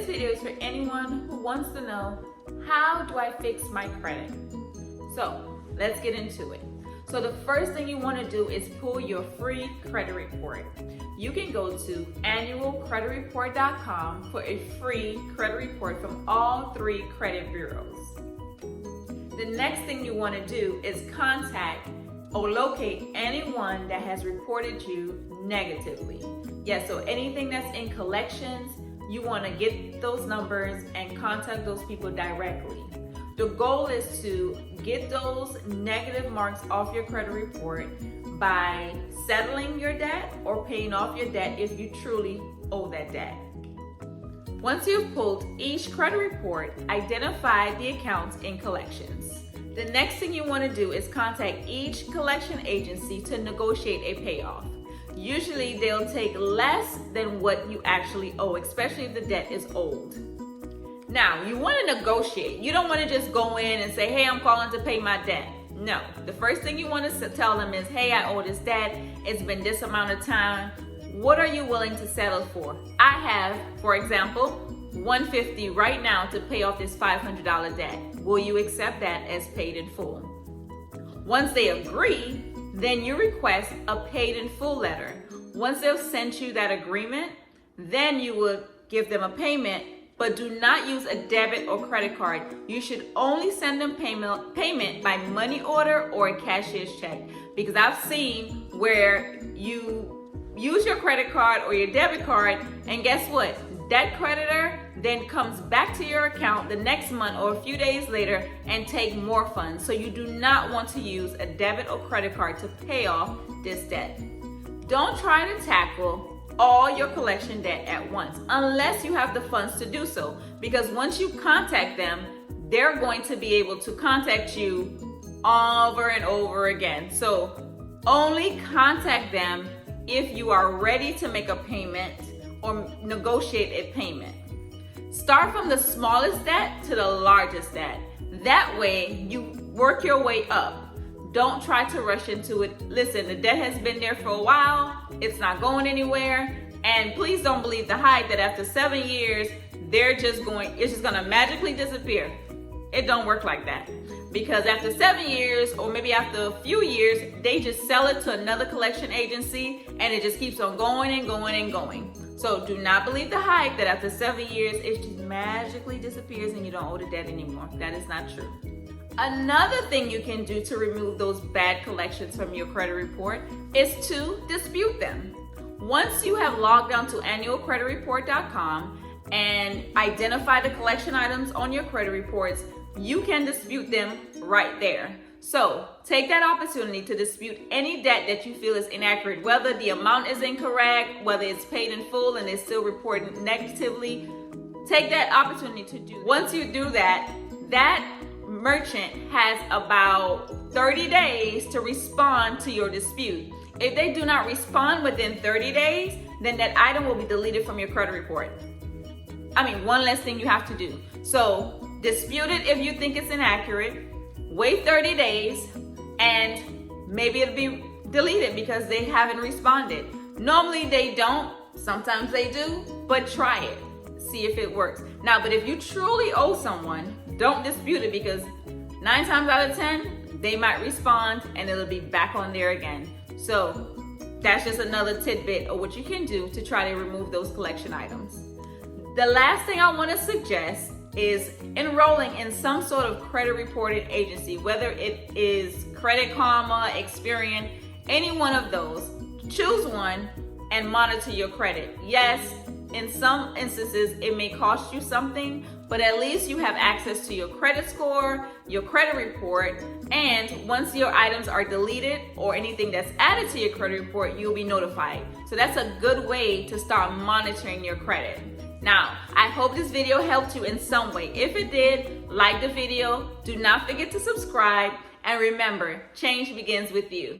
This video is for anyone who wants to know, how do I fix my credit? So let's get into it. So the first thing you want to do is pull your free credit report. You can go to annualcreditreport.com for a free credit report from all 3 credit bureaus. The next thing you want to do is contact or locate anyone that has reported you negatively. Yeah, so anything that's in collections, you want to get those numbers and contact those people directly. The goal is to get those negative marks off your credit report by settling your debt or paying off your debt if you truly owe that debt. Once you've pulled each credit report, identify the accounts in collections. The next thing you want to do is contact each collection agency to negotiate a payoff. Usually they'll take less than what you actually owe, especially if the debt is old. Now, you want to negotiate. You don't want to just go in and say, hey, I'm calling to pay my debt. No, the first thing you want to tell them is, hey, I owe this debt. It's been this amount of time. What are you willing to settle for? I have, for example, $150 right now to pay off this $500 debt. Will you accept that as paid in full? Once they agree, then you request a paid in full letter. Once they've sent you that agreement, then you will give them a payment, but do not use a debit or credit card. You should only send them payment by money order or a cashier's check, because I've seen where you use your credit card or your debit card, and guess what? That creditor then comes back to your account the next month or a few days later and take more funds. So you do not want to use a debit or credit card to pay off this debt. Don't try to tackle all your collection debt at once unless you have the funds to do so, because once you contact them, they're going to be able to contact you over and over again. So only contact them if you are ready to make a payment or negotiate a payment. Start from the smallest debt to the largest debt. That way you work your way up. Don't try to rush into it. Listen, the debt has been there for a while. It's not going anywhere. And please don't believe the hype that after 7 years, it's just gonna magically disappear. It don't work like that. Because after 7 years, or maybe after a few years, they just sell it to another collection agency and it just keeps on going and going and going. So do not believe the hype that after 7 years, it just magically disappears and you don't owe the debt anymore. That is not true. Another thing you can do to remove those bad collections from your credit report is to dispute them. Once you have logged on to annualcreditreport.com and identify the collection items on your credit reports, you can dispute them right there. So take that opportunity to dispute any debt that you feel is inaccurate, whether the amount is incorrect, whether it's paid in full and it's still reported negatively. Take that opportunity to do that. Once you do that, that merchant has about 30 days to respond to your dispute. If they do not respond within 30 days, then that item will be deleted from your credit report. One less thing you have to do. So dispute it if you think it's inaccurate. Wait 30 days and maybe it'll be deleted because they haven't responded. Normally they don't, sometimes they do, but try it. See if it works. Now, but if you truly owe someone, don't dispute it, because 9 times out of 10, they might respond and it'll be back on there again. So that's just another tidbit of what you can do to try to remove those collection items. The last thing I want to suggest is enrolling in some sort of credit reporting agency, whether it is Credit Karma, Experian, any one of those. Choose one and monitor your credit. Yes, in some instances, it may cost you something, but at least you have access to your credit score, your credit report, and once your items are deleted or anything that's added to your credit report, you'll be notified. So that's a good way to start monitoring your credit. Now, I hope this video helped you in some way. If it did, like the video, do not forget to subscribe, and remember, change begins with you.